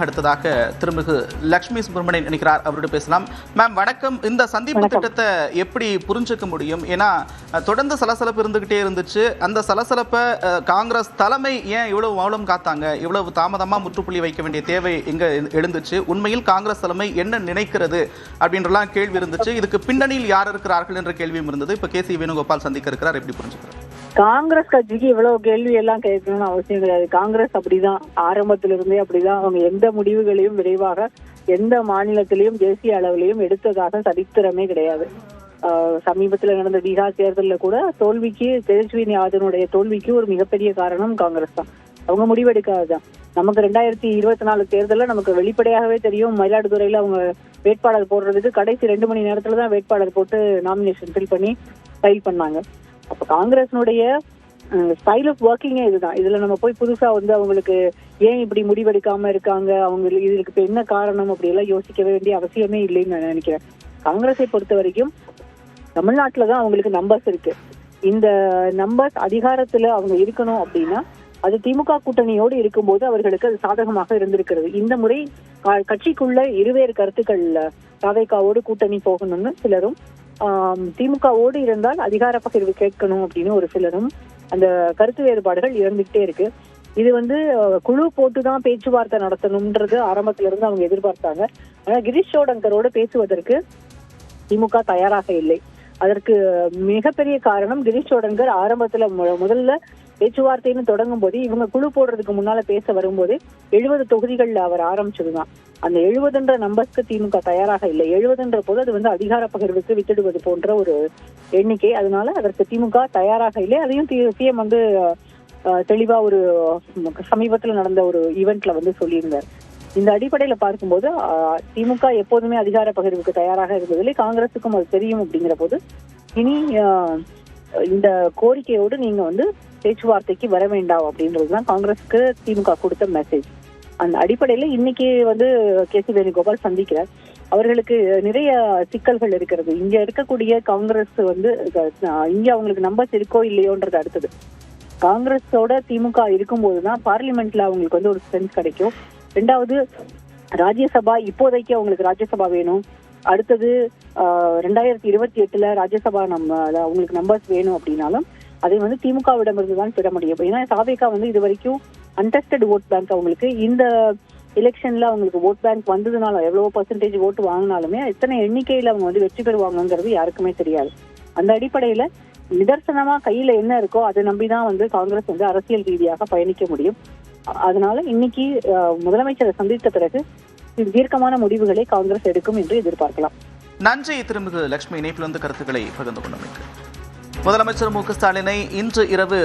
அடுத்ததாக திருமிகு லட்சுமி சுப்பிரமணியன் நினைக்கிறார், அவரோட பேசலாம். மேம் வணக்கம். இந்த சந்திப்பு திட்டத்தை எப்படி புரிஞ்சுக்க முடியும்? ஏன்னா தொடர்ந்து சலசலப்பு இருந்துகிட்டே இருந்துச்சு. அந்த சலசலப்பை காங்கிரஸ் தலைமை ஏன் இவ்வளவு மௌனம் காத்தாங்க? இவ்வளவு தாமதமா முற்றுப்புள்ளி வைக்க வேண்டிய தேவை எங்க எழுந்துச்சு? உண்மையில் காங்கிரஸ் தலைமை என்ன நினைக்கிறது அப்படின்றலாம் கேள்வி இருந்துச்சு. இதுக்கு பின்னணியில் யார் இருக்கிறார்கள் என்ற கேள்வியும் இருந்தது. இப்ப KC வேணுகோபால் சந்திக்க இருக்கிறார். எப்படி புரிஞ்சுக்கிறார்? காங்கிரஸ் கட்சிக்கு இவ்வளவு கேள்வி எல்லாம் கேட்கணும்னு அவசியம் கிடையாது. காங்கிரஸ் அப்படிதான், ஆரம்பத்திலிருந்தே அப்படிதான். அவங்க எந்த முடிவுகளையும் விரைவாக எந்த மாநிலத்திலையும் தேசிய அளவிலையும் எடுத்ததாக சரித்திரமே கிடையாது. சமீபத்தில் நடந்த பீகார் தேர்தலில் கூட தோல்விக்கு, தேஜஸ்வி யாதவனுடைய தோல்விக்கு ஒரு மிகப்பெரிய காரணம் காங்கிரஸ் தான். அவங்க முடிவெடுக்காதுதான். நமக்கு 2024 தேர்தலில் நமக்கு வெளிப்படையாகவே தெரியும். மயிலாடுதுறையில அவங்க வேட்பாளர் போடுறதுக்கு கடைசி 2 மணி நேரத்துல தான் வேட்பாளர் போட்டு நாமினேஷன் ஃபில் பண்ணி ஃபைல் பண்ணாங்க. அப்ப காங்கிரஸ்னுடைய ஸ்டைல் ஆஃப் ஒர்க்கிங்கே இதுதான். இதுல நம்ம போய் புதுசா அவங்களுக்கு ஏன் இப்படி முடிவெடுக்காம இருக்காங்க, அவங்களுக்கு இதுக்கு இப்ப என்ன காரணம் அப்படி எல்லாம் யோசிக்க வேண்டிய அவசியமே இல்லைன்னு நான் நினைக்கிறேன். காங்கிரஸை பொறுத்த வரைக்கும் தமிழ்நாட்டுலதான் அவங்களுக்கு நம்பர்ஸ் இருக்கு. இந்த நம்பர்ஸ் அதிகாரத்துல அவங்க இருக்கணும் அப்படின்னா அது திமுக கூட்டணியோடு இருக்கும்போது அவர்களுக்கு அது சாதகமாக இருந்திருக்கிறது. இந்த முறை கட்சிக்குள்ள இருவேறு கருத்துக்கள், தாவேகாவோடு கூட்டணி போகணும்னு சிலரும், திமுகவோடு இருந்தால் அதிகார பகிர்வு கேட்கணும் அப்படின்னு ஒரு சிலரும், அந்த கருத்து வேறுபாடுகள் இருந்துகிட்டே இருக்கு. இது குழு போட்டுதான் பேச்சுவார்த்தை நடத்தணும்ன்றது ஆரம்பத்துல இருந்து அவங்க எதிர்பார்த்தாங்க. ஆனா கிரீஷ் சோடங்கரோடு பேசுவதற்கு திமுக தயாராக இல்லை. அதற்கு மிகப்பெரிய காரணம், கிரீஷ் சோடங்கர் ஆரம்பத்துல முதல்ல பேச்சுவார்த்தைன்னு தொடங்கும் போது இவங்க குழு போடுறதுக்கு முன்னால பேச வரும்போது 70 தொகுதிகள்ல அவர் ஆரம்பிச்சதுதான். அந்த 70 நம்பர்ஸ்க்கு திமுக தயாராக இல்லை. 70 போது அது அதிகார பகிர்வுக்கு விட்டுடுவது போன்ற ஒரு எண்ணிக்கை. அதனால அதற்கு திமுக தயாராக இல்லை. அதையும் சிஎம் தெளிவா ஒரு சமீபத்துல நடந்த ஒரு ஈவெண்ட்ல சொல்லியிருந்தார். இந்த அடிப்படையில பார்க்கும்போது திமுக எப்போதுமே அதிகார பகிர்வுக்கு தயாராக இருந்ததில்லை. காங்கிரஸுக்கும் அது தெரியும். அப்படிங்கிற போது இனி இந்த கோரிக்கையோடு நீங்க பேச்சுவார்த்தைக்கு வர வேண்டாம் அப்படின்றதுதான் காங்கிரஸுக்கு திமுக கொடுத்த மெசேஜ். அந்த அடிப்படையில இன்னைக்கு KC வேணுகோபால் சந்திக்கிறார். அவர்களுக்கு நிறைய சிக்கல்கள் இருக்கிறது. இங்க இருக்கக்கூடிய காங்கிரஸ் இங்க அவங்களுக்கு நம்பர்ஸ் இருக்கோ இல்லையோன்றது அடுத்தது. காங்கிரஸோட திமுக இருக்கும்போதுதான் பார்லிமெண்ட்ல அவங்களுக்கு ஒரு ஸ்ட்ரென்த் கிடைக்கும். 2வது ராஜ்யசபா, இப்போதைக்கு அவங்களுக்கு ராஜ்யசபா வேணும். அடுத்தது 2028 ராஜ்யசபா அவங்களுக்கு நம்பர்ஸ் வேணும் அப்படின்னாலும் அதை திமுகவிடம் இருந்துதான் பெற முடியும். ஏன்னா தாவேகா இது வரைக்கும் அன்டெஸ்டட் ஓட் பேங்க், அவங்களுக்கு இந்த எலெக்ஷன்ல அவங்களுக்கு ஓட் பேங்க் வந்ததுனால எவ்வளவு % ஓட்டு வாங்கினாலுமே எத்தனை எண்ணிக்கையில அவங்க வெற்றி பெறுவாங்கிறது யாருக்குமே தெரியாது. அந்த அடிப்படையில நிதர்சனமா கையில என்ன இருக்கோ அதை நம்பிதான் காங்கிரஸ் அரசியல் ரீதியாக பயணிக்க முடியும். அதனால இன்னைக்கு முதலமைச்சரை சந்தித்த பிறகு தீர்க்கமான முடிவுகளை காங்கிரஸ் எடுக்கும் என்று எதிர்பார்க்கலாம். நன்றி திருமிகு லட்சுமி, இணைப்பிலிருந்து கருத்துக்களை பகிர்ந்து கொண்டமைக்கு. முதலமைச்சர் மு க ஸ்டாலினை இன்று இரவு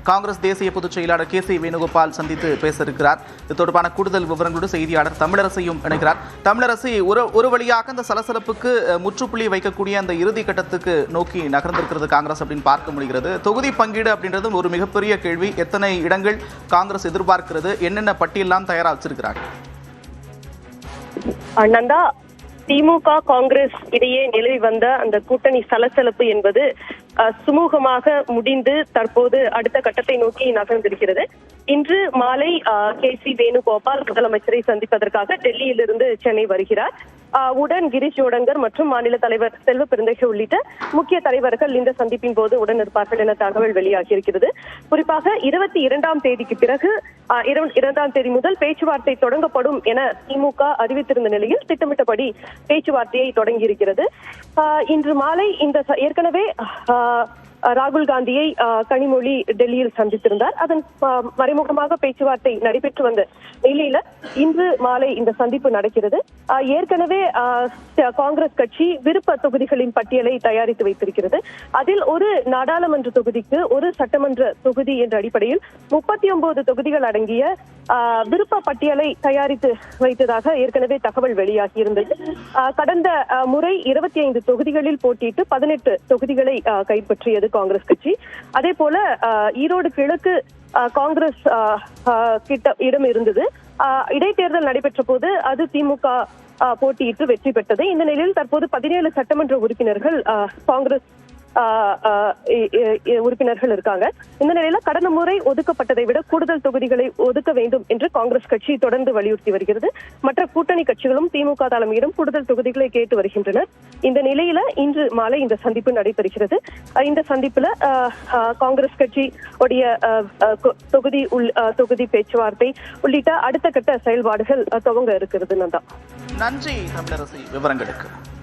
காங்கிரஸ் தேசிய பொதுச் செயலாளர் KC வேணுகோபால் சந்தித்து பேச இருக்கிறார். இது தொடர்பான கூடுதல் விவரங்களோடு செய்தியாளர் தமிழரசையும் இணைக்கிறார். தமிழரசி, ஒரு வழியாக அந்த சலசலப்புக்கு முற்றுப்புள்ளி வைக்கக்கூடிய அந்த இறுதி கட்டத்துக்கு நோக்கி நகர்ந்திருக்கிறது காங்கிரஸ் அப்படின்னு பார்க்க முடிகிறது. தொகுதி பங்கீடு அப்படின்றது ஒரு மிகப்பெரிய கேள்வி. எத்தனை இடங்கள் காங்கிரஸ் எதிர்பார்க்கிறது? என்னென்ன பட்டியலாம் தயாரா வச்சிருக்கிறாங்க? நந்தா, திமுக காங்கிரஸ் இடையே நிலவி வந்த அந்த கூட்டணி சலசலப்பு என்பது சுமூகமாக முடிந்து தற்போது அடுத்த கட்டத்தை நோக்கி நகர்ந்திருக்கிறது. இன்று மாலை KC வேணுகோபால் முதலமைச்சரை சந்திப்பதற்காக டெல்லியிலிருந்து சென்னை வருகிறார். உடன் கிரீஷ் சோடங்கர் மற்றும் மாநில தலைவர் செல்வ பெருந்தகை உள்ளிட்ட முக்கிய தலைவர்கள் இந்த சந்திப்பின் போது உடன் இருப்பார்கள் என தகவல் வெளியாகி இருக்கிறது. குறிப்பாக 22ஆம் தேதிக்கு பிறகு 2ஆம் தேதி முதல் பேச்சுவார்த்தை தொடங்கப்படும் என திமுக அறிவித்திருந்த நிலையில் திட்டமிட்டபடி பேச்சுவார்த்தையை தொடங்கியிருக்கிறது. இன்று மாலை ஏற்கனவே ராகுல் காந்தியை கனிமொழி டெல்லியில் சந்தித்திருந்தார். அதன் மறைமுகமாக பேச்சுவார்த்தை நடைபெற்று வந்த நிலையில இன்று மாலை இந்த சந்திப்பு நடக்கிறது. ஏற்கனவே காங்கிரஸ் கட்சி விருப்ப தொகுதிகளின் பட்டியலை தயாரித்து வைத்திருக்கிறது. அதில் ஒரு நாடாளுமன்ற தொகுதிக்கு ஒரு சட்டமன்ற தொகுதி என்ற அடிப்படையில் 39 தொகுதிகள் அடங்கிய விருப்ப பட்டியலை தயாரித்து வைத்ததாக ஏற்கனவே தகவல் வெளியாகி இருந்தது. கடந்த முறை 25 தொகுதிகளில் போட்டியிட்டு 18 தொகுதிகளை கைப்பற்றியது காங்கிரஸ் கட்சி. அதே போல ஈரோடு கிழக்கு காங்கிரஸ் இடம் இருந்தது. இடைத்தேர்தல் நடைபெற்ற போது அது திமுக போட்டியிட்டு வெற்றி பெற்றது. இந்த நிலையில் தற்போது 17 சட்டமன்ற உறுப்பினர்கள் காங்கிரஸ் உறுப்பினர்கள் இருக்காங்க. இந்த நிலையில கடந்த முறை ஒதுக்கப்பட்டதை விட கூடுதல் தொகுதிகளை ஒதுக்க வேண்டும் என்று காங்கிரஸ் கட்சி தொடர்ந்து வலியுறுத்தி வருகிறது. மற்ற கூட்டணி கட்சிகளும் திமுக தலைமையிடம் கூடுதல் தொகுதிகளை கேட்டு வருகின்றனர். இந்த நிலையில இன்று மாலை இந்த சந்திப்பு நடைபெறுகிறது. இந்த சந்திப்புல காங்கிரஸ் கட்சி உடைய தொகுதி பேச்சுவார்த்தை உள்ளிட்ட அடுத்த கட்ட செயல்பாடுகள் துவங்க இருக்கிறது. நன்றி தமிழரசி விவரங்களுக்கு.